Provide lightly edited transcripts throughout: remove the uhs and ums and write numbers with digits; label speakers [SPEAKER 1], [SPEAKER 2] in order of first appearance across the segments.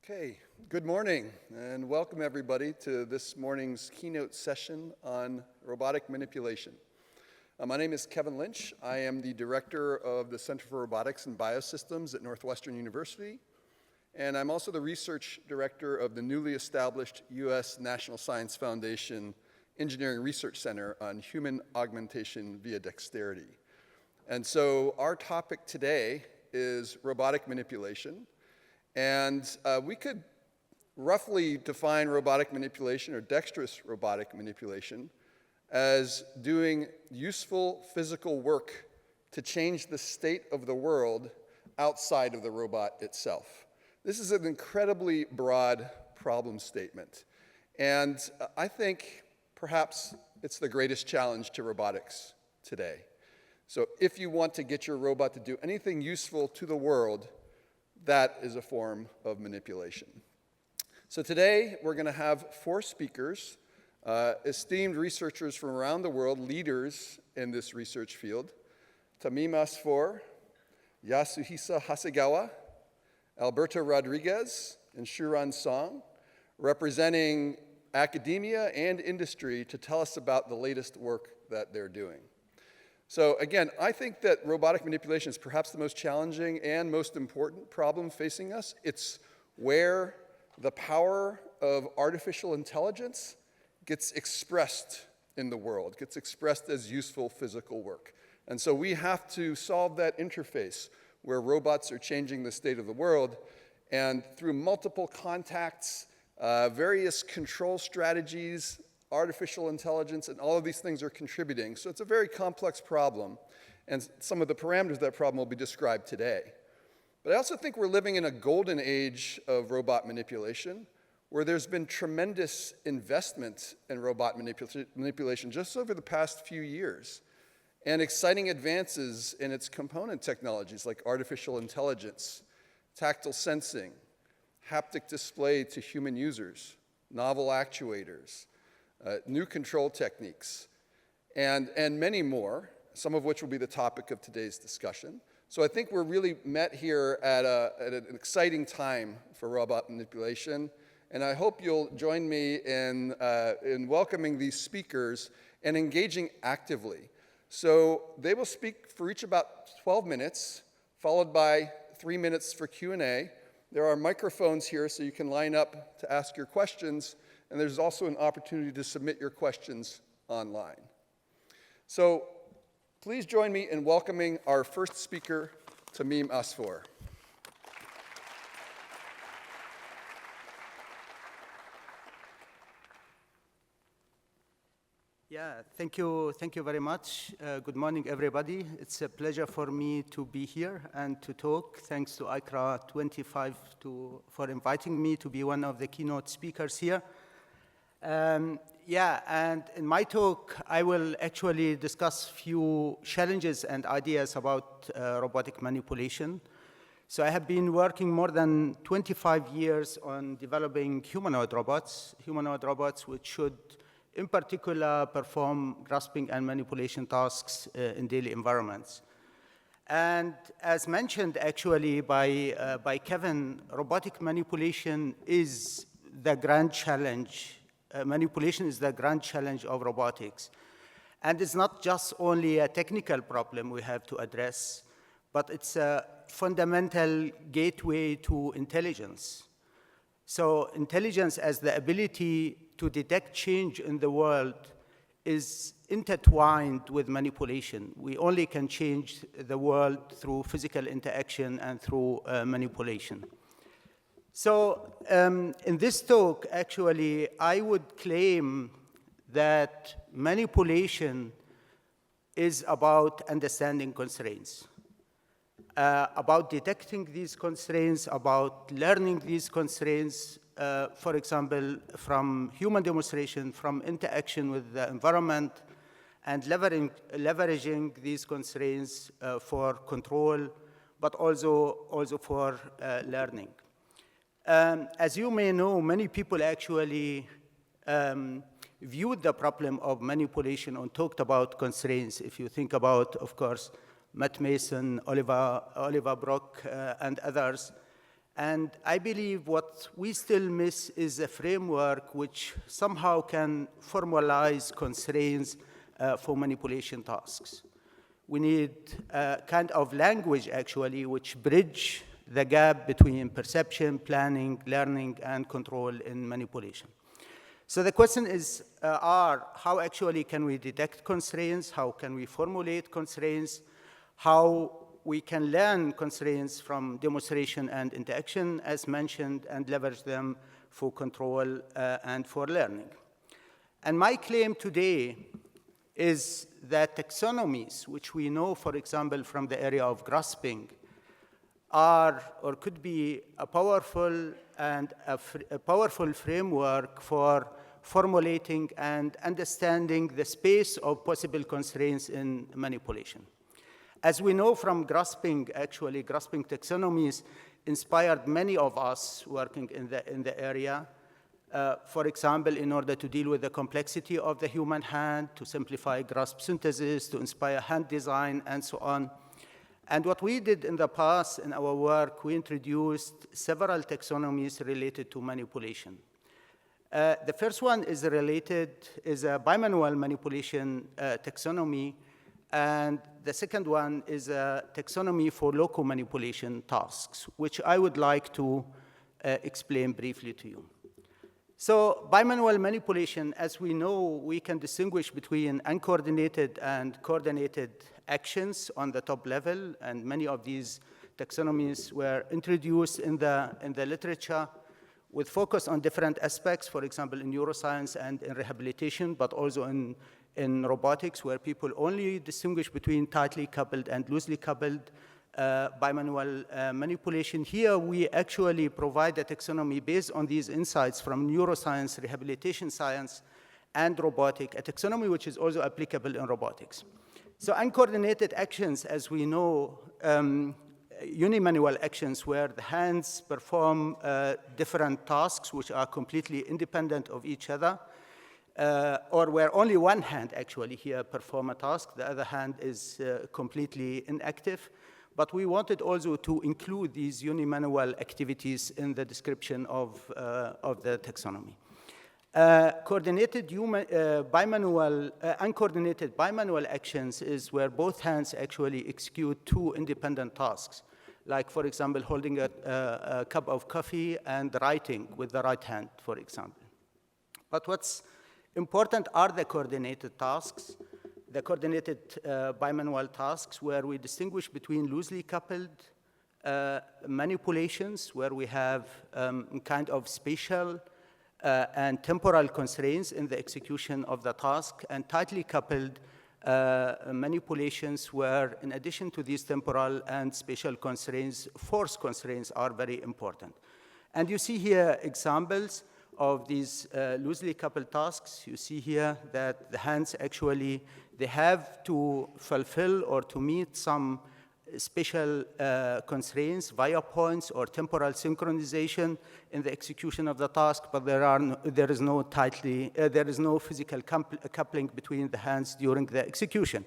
[SPEAKER 1] Okay, good morning and welcome everybody to this morning's keynote session on robotic manipulation. My name is Kevin Lynch. I am the director of the Center for Robotics and Biosystems at Northwestern University, and I'm also the research director of the newly established U.S. National Science Foundation Engineering Research Center on Human Augmentation via Dexterity. And so our topic today is robotic manipulation. And we could roughly define robotic manipulation or dexterous robotic manipulation as doing useful physical work to change the state of the world outside of the robot itself. This is an incredibly broad problem statement. And I think perhaps it's the greatest challenge to robotics today. So if you want to get your robot to do anything useful to the world, that is a form of manipulation. So today, we're going to have 4 speakers, esteemed researchers from around the world, leaders in this research field: Tamim Asfour, Yasuhisa Hasegawa, Alberto Rodriguez, and Shuran Song, representing academia and industry to tell us about the latest work that they're doing. So again, I think that robotic manipulation is perhaps the most challenging and most important problem facing us. It's where the power of artificial intelligence gets expressed in the world, gets expressed as useful physical work. And so we have to solve that interface where robots are changing the state of the world, and through multiple contacts, various control strategies, artificial intelligence, and all of these things are contributing. So it's a very complex problem, and some of the parameters of that problem will be described today. But I also think we're living in a golden age of robot manipulation, where there's been tremendous investment in robot manipulation just over the past few years, and exciting advances in its component technologies like artificial intelligence, tactile sensing, haptic display to human users, novel actuators, new control techniques, and many more, some of which will be the topic of today's discussion. So I think we're really met here at an exciting time for robot manipulation, and I hope you'll join me in welcoming these speakers and engaging actively. So they will speak for each about 12 minutes, followed by 3 minutes for Q&A. There are microphones here so you can line up to ask your questions, and there's also an opportunity to submit your questions online. So please join me in welcoming our first speaker, Tamim Asfour.
[SPEAKER 2] Yeah, thank you very much. Good morning, everybody. It's a pleasure for me to be here and to talk. Thanks to ICRA 25 for inviting me to be one of the keynote speakers here. And in my talk, I will actually discuss few challenges and ideas about robotic manipulation. So I have been working more than 25 years on developing humanoid robots which should, in particular, perform grasping and manipulation tasks in daily environments. And as mentioned actually by Kevin, robotic manipulation is the grand challenge. Manipulation is the grand challenge of robotics. And it's not just only a technical problem we have to address, but it's a fundamental gateway to intelligence. So intelligence as the ability to detect change in the world is intertwined with manipulation. We only can change the world through physical interaction and through manipulation. So in this talk, actually, I would claim that manipulation is about understanding constraints, about detecting these constraints, about learning these constraints, for example, from human demonstration, from interaction with the environment, and leveraging these constraints for control, but also for learning. As you may know, many people actually viewed the problem of manipulation and talked about constraints. If you think about, of course, Matt Mason, Oliver Brock, and others. And I believe what we still miss is a framework which somehow can formalize constraints for manipulation tasks. We need a kind of language, actually, which bridge the gap between perception, planning, learning, and control in manipulation. So the question is, how actually can we detect constraints? How can we formulate constraints? How we can learn constraints from demonstration and interaction, as mentioned, and leverage them for control and for learning. And my claim today is that taxonomies, which we know, for example, from the area of grasping, are or could be a powerful framework for formulating and understanding the space of possible constraints in manipulation. As we know from grasping, actually, grasping taxonomies inspired many of us working in the area. For example, in order to deal with the complexity of the human hand, to simplify grasp synthesis, to inspire hand design, and so on. And what we did in the past in our work, we introduced several taxonomies related to manipulation. The first one is a bimanual manipulation taxonomy, and the second one is a taxonomy for local manipulation tasks, which I would like to explain briefly to you. So bimanual manipulation, as we know, we can distinguish between uncoordinated and coordinated actions on the top level, and many of these taxonomies were introduced in the literature with focus on different aspects, for example, in neuroscience and in rehabilitation, but also in robotics, where people only distinguish between tightly coupled and loosely coupled bimanual manipulation. Here, we actually provide a taxonomy based on these insights from neuroscience, rehabilitation science, and robotic, a taxonomy which is also applicable in robotics. So uncoordinated actions, as we know, unimanual actions where the hands perform different tasks which are completely independent of each other, or where only one hand actually here perform a task, the other hand is completely inactive. But we wanted also to include these unimanual activities in the description of the taxonomy. Uncoordinated bimanual actions is where both hands actually execute two independent tasks, like, for example, holding a cup of coffee and writing with the right hand, for example. But what's important are the coordinated tasks, the coordinated bimanual tasks, where we distinguish between loosely coupled manipulations, where we have kind of spatial and temporal constraints in the execution of the task, and tightly coupled manipulations where, in addition to these temporal and spatial constraints, force constraints are very important. And you see here examples of these loosely coupled tasks. You see here that the hands actually, they have to fulfill or to meet some spatial constraints via points or temporal synchronization in the execution of the task, but there is no physical coupling between the hands during the execution.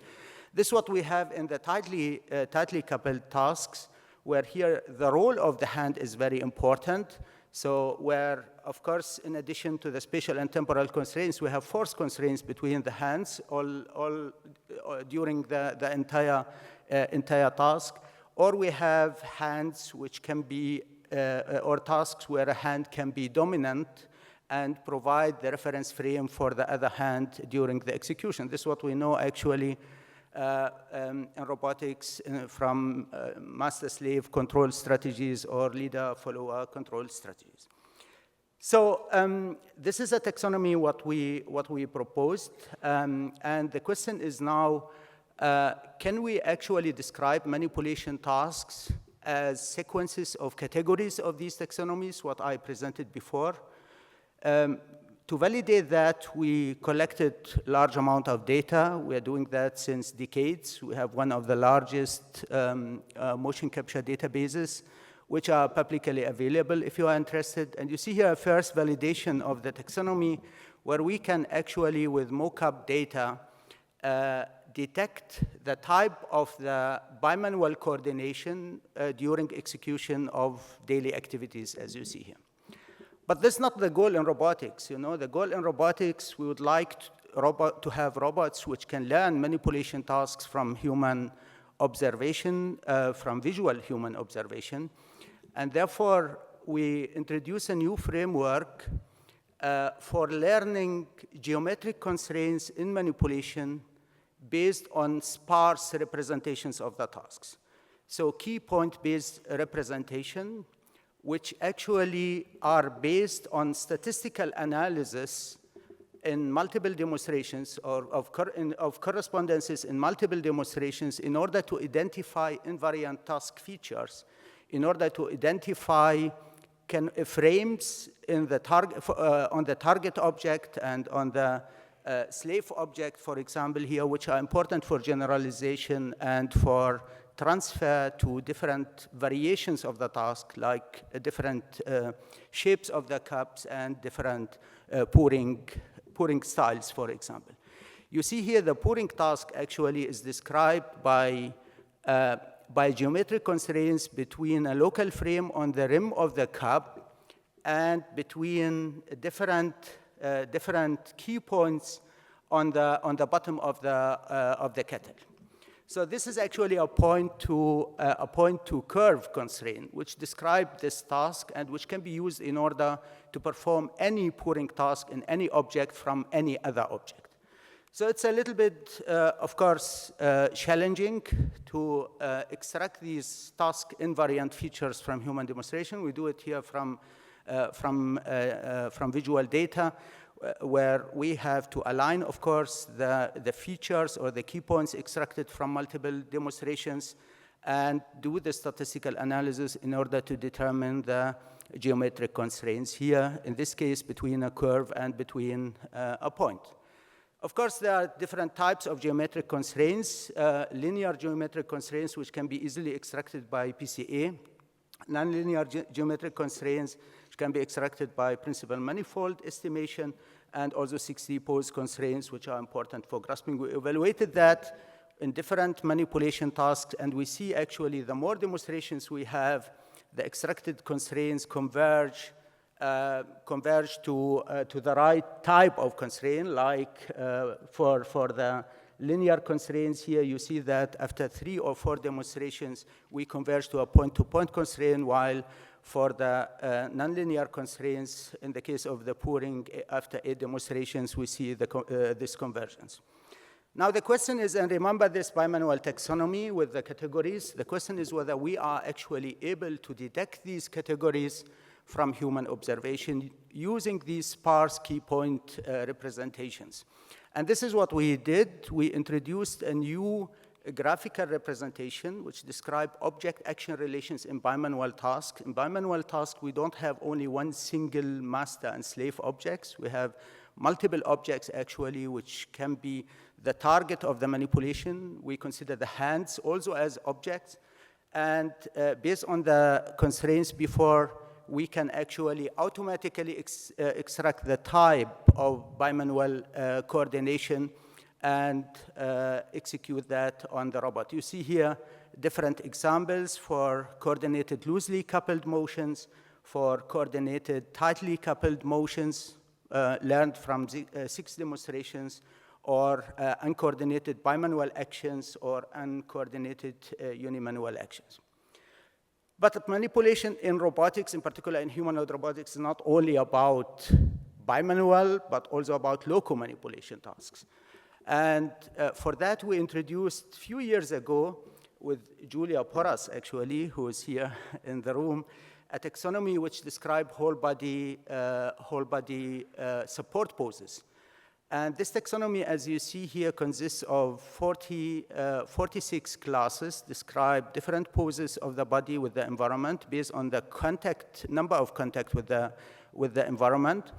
[SPEAKER 2] This is what we have in the tightly coupled tasks, where here the role of the hand is very important. So where, of course, in addition to the spatial and temporal constraints, we have force constraints between the hands all during the entire task, or we have hands which can be, or tasks where a hand can be dominant and provide the reference frame for the other hand during the execution. This is what we know actually in robotics from master-slave control strategies or leader-follower control strategies. So this is a taxonomy what we proposed, and the question is now, can we actually describe manipulation tasks as sequences of categories of these taxonomies, what I presented before? To validate that, we collected large amount of data. We are doing that since decades. We have one of the largest motion capture databases, which are publicly available if you are interested. And you see here a first validation of the taxonomy, where we can actually, with mockup data, detect the type of the bimanual coordination during execution of daily activities, as you see here. But that's not the goal in robotics. The goal in robotics, we would like to have robots which can learn manipulation tasks from human observation, from visual human observation. And therefore, we introduce a new framework for learning geometric constraints in manipulation based on sparse representations of the tasks. So key point-based representation, which actually are based on statistical analysis in multiple demonstrations or of correspondences in multiple demonstrations in order to identify invariant task features, in order to identify frames in the on the target object and on the slave object, for example, here, which are important for generalization and for transfer to different variations of the task, like different shapes of the cups and different pouring styles, for example. You see here the pouring task actually is described by geometric constraints between a local frame on the rim of the cup and between different key points on the bottom of the kettle. So this is actually a point to curve constraint, which describes this task and which can be used in order to perform any pouring task in any object from any other object. So it's a little bit, of course, challenging to extract these task invariant features from human demonstration. We do it here from visual data, where we have to align, of course, the features or the key points extracted from multiple demonstrations and do the statistical analysis in order to determine the geometric constraints here, in this case, between a curve and between a point. Of course, there are different types of geometric constraints, linear geometric constraints, which can be easily extracted by PCA, nonlinear geometric constraints, which can be extracted by principal manifold estimation, and also 6D pose constraints, which are important for grasping. We evaluated that in different manipulation tasks, and we see actually the more demonstrations we have, the extracted constraints converge to the right type of constraint, like for the linear constraints here, you see that after 3 or 4 demonstrations, we converge to a point-to-point constraint, while for the nonlinear constraints, in the case of the pouring, after 8 demonstrations, we see this convergence. Now the question is, and remember this bimanual taxonomy with the categories, the question is whether we are actually able to detect these categories from human observation using these sparse key point representations. And this is what we did. We introduced a new graphical representation which describes object-action relations in bimanual tasks. In bimanual tasks, we don't have only one single master and slave objects. We have multiple objects, actually, which can be the target of the manipulation. We consider the hands also as objects. And based on the constraints before, we can actually automatically extract the type of bimanual coordination and execute that on the robot. You see here different examples for coordinated loosely coupled motions, for coordinated tightly coupled motions learned from 6 demonstrations, or uncoordinated bimanual actions, or uncoordinated unimanual actions. But manipulation in robotics, in particular in humanoid robotics, is not only about bimanual, but also about local manipulation tasks. And for that, we introduced a few years ago with Julia Porras, actually, who is here in the room, a taxonomy which describes whole body support poses. And this taxonomy, as you see here, consists of 46 classes, describe different poses of the body with the environment based on the number of contact with the environment.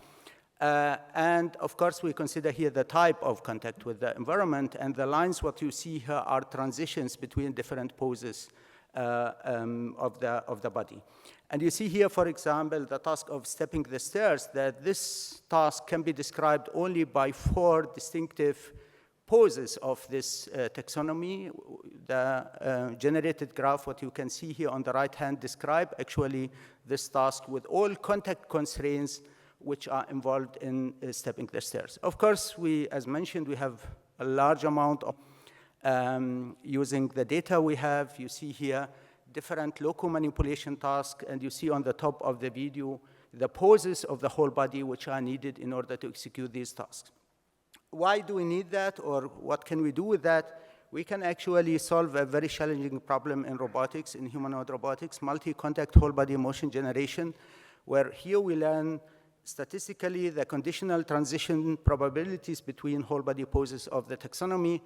[SPEAKER 2] And of course, we consider here the type of contact with the environment, and the lines, what you see here, are transitions between different poses of the body. And you see here, for example, the task of stepping the stairs, that this task can be described only by 4 distinctive poses of this taxonomy. The generated graph, what you can see here on the right hand, describe actually this task with all contact constraints which are involved in stepping the stairs. Of course, as mentioned, we have a large amount of using the data we have. You see here different local manipulation tasks, and you see on the top of the video the poses of the whole body which are needed in order to execute these tasks. Why do we need that, or what can we do with that? We can actually solve a very challenging problem in robotics, in humanoid robotics, multi-contact whole body motion generation, where here we learn statistically the conditional transition probabilities between whole body poses of the taxonomy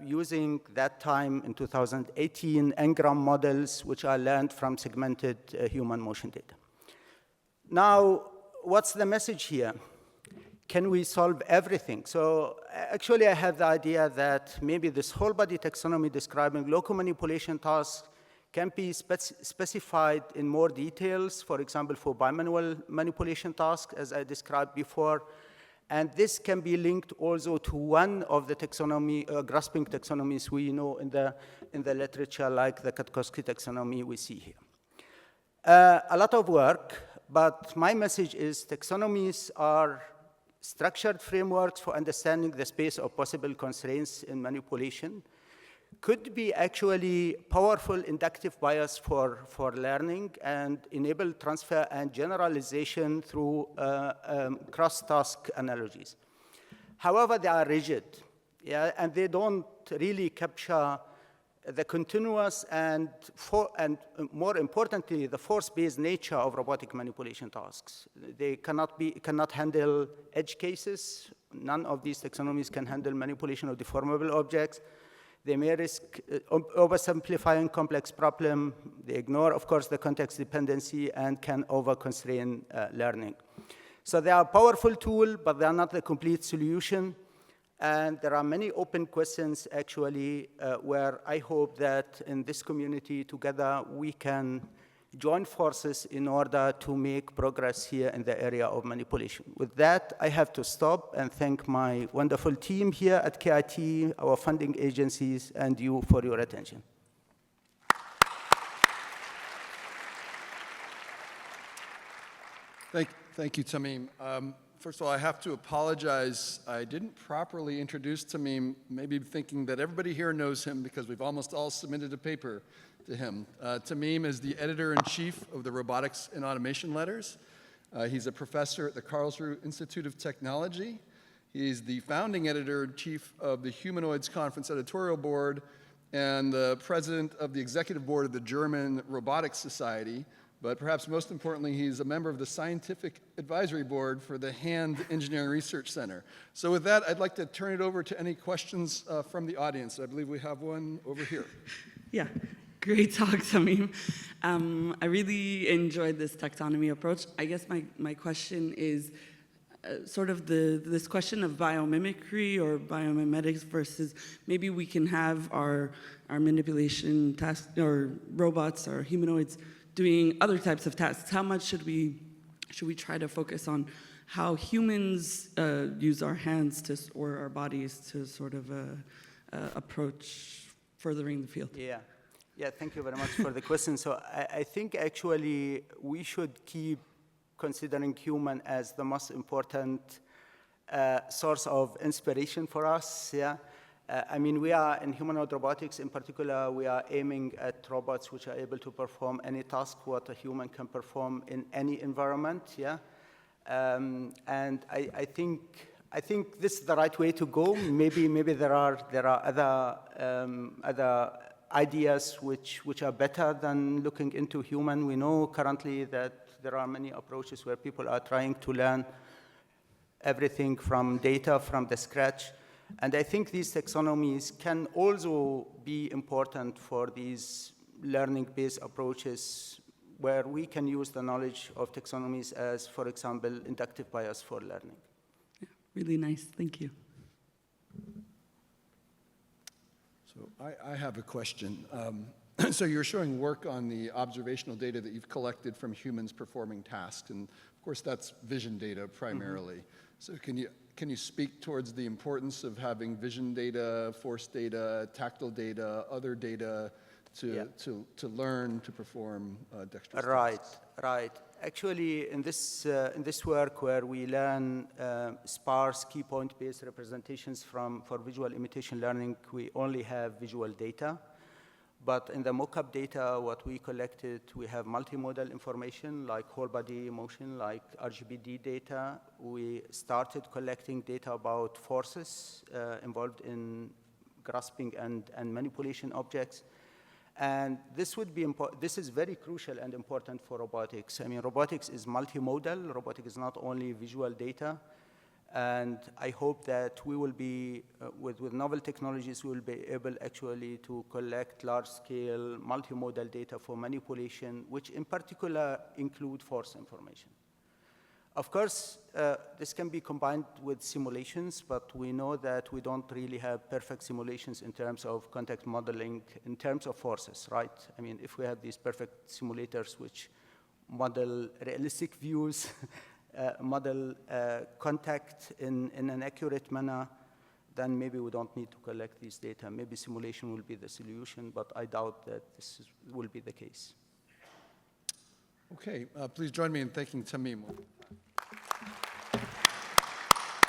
[SPEAKER 2] using that time in 2018 Ngram models, which are learned from segmented human motion data. Now, what's the message here? Can we solve everything? So actually, I have the idea that maybe this whole body taxonomy describing local manipulation tasks can be specified in more details, for example, for bimanual manipulation tasks, as I described before. And this can be linked also to one of the taxonomy, grasping taxonomies we know in the literature, like the Katkowski taxonomy we see here. A lot of work, but my message is taxonomies are structured frameworks for understanding the space of possible constraints in manipulation, could be actually powerful inductive bias for learning and enable transfer and generalization through cross-task analogies. However, they are rigid, yeah, and they don't really capture the continuous and more importantly, the force-based nature of robotic manipulation tasks. They cannot handle edge cases. None of these taxonomies can handle manipulation of deformable objects. They may risk oversimplifying complex problem. They ignore, of course, the context dependency and can over-constrain learning. So they are a powerful tool, but they are not the complete solution. And there are many open questions, actually, where I hope that in this community together we can join forces in order to make progress here in the area of manipulation. With that, I have to stop and thank my wonderful team here at KIT, our funding agencies, and you for your attention.
[SPEAKER 1] Thank you, Tamim. First of all, I have to apologize. I didn't properly introduce Tamim, maybe thinking that everybody here knows him because we've almost all submitted a paper to him. Tamim is the editor-in-chief of the Robotics and Automation Letters. He's a professor at the Karlsruhe Institute of Technology. He's the founding editor-in-chief of the Humanoids Conference editorial board and the president of the executive board of the German Robotics Society. But perhaps most importantly, he's a member of the scientific advisory board for the Hand Engineering Research Center. So with that, I'd like to turn it over to any questions from the audience. I believe we have one over here.
[SPEAKER 3] Yeah, great talk, Tamim. I really enjoyed this taxonomy approach. I guess my question is sort of this question of biomimicry or biomimetics versus maybe we can have our manipulation tasks or robots or humanoids doing other types of tasks. How much should we try to focus on how humans use our hands or our bodies to sort of approach furthering the field?
[SPEAKER 2] Yeah, thank you very much for the question. So I think actually we should keep considering human as the most important source of inspiration for us, yeah. I mean, we are in humanoid robotics in particular, we are aiming at robots which are able to perform any task what a human can perform in any environment, yeah. And I think this is the right way to go. Maybe there are other ideas which are better than looking into human. We know currently that there are many approaches where people are trying to learn everything from data from the scratch. And I think these taxonomies can also be important for these learning-based approaches where we can use the knowledge of taxonomies as, for example, inductive bias for learning.
[SPEAKER 3] Yeah, really nice, thank you.
[SPEAKER 1] So I have a question. So you're showing work on the observational data that you've collected from humans performing tasks, and of course that's vision data primarily. Mm-hmm. So can you speak towards the importance of having vision data, force data, tactile data, other data to learn to perform dexterous tasks?
[SPEAKER 2] Right. Actually, in this work where we learn sparse key point-based representations for visual imitation learning, we only have visual data. But in the mock-up data, what we collected, we have multimodal information like whole body motion, like RGBD data. We started collecting data about forces involved in grasping and manipulation objects. And this is very crucial and important for robotics. I mean, robotics is multimodal. Robotics is not only visual data. And I hope that we will be, with novel technologies, we will be able actually to collect large-scale multimodal data for manipulation, which in particular include force information. Of course, this can be combined with simulations, but we know that we don't really have perfect simulations in terms of contact modeling, in terms of forces, right? I mean, if we have these perfect simulators which model realistic views, model contact in an accurate manner, then maybe we don't need to collect these data. Maybe simulation will be the solution, but I doubt that this will be the case.
[SPEAKER 1] Okay, please join me in thanking Tamim.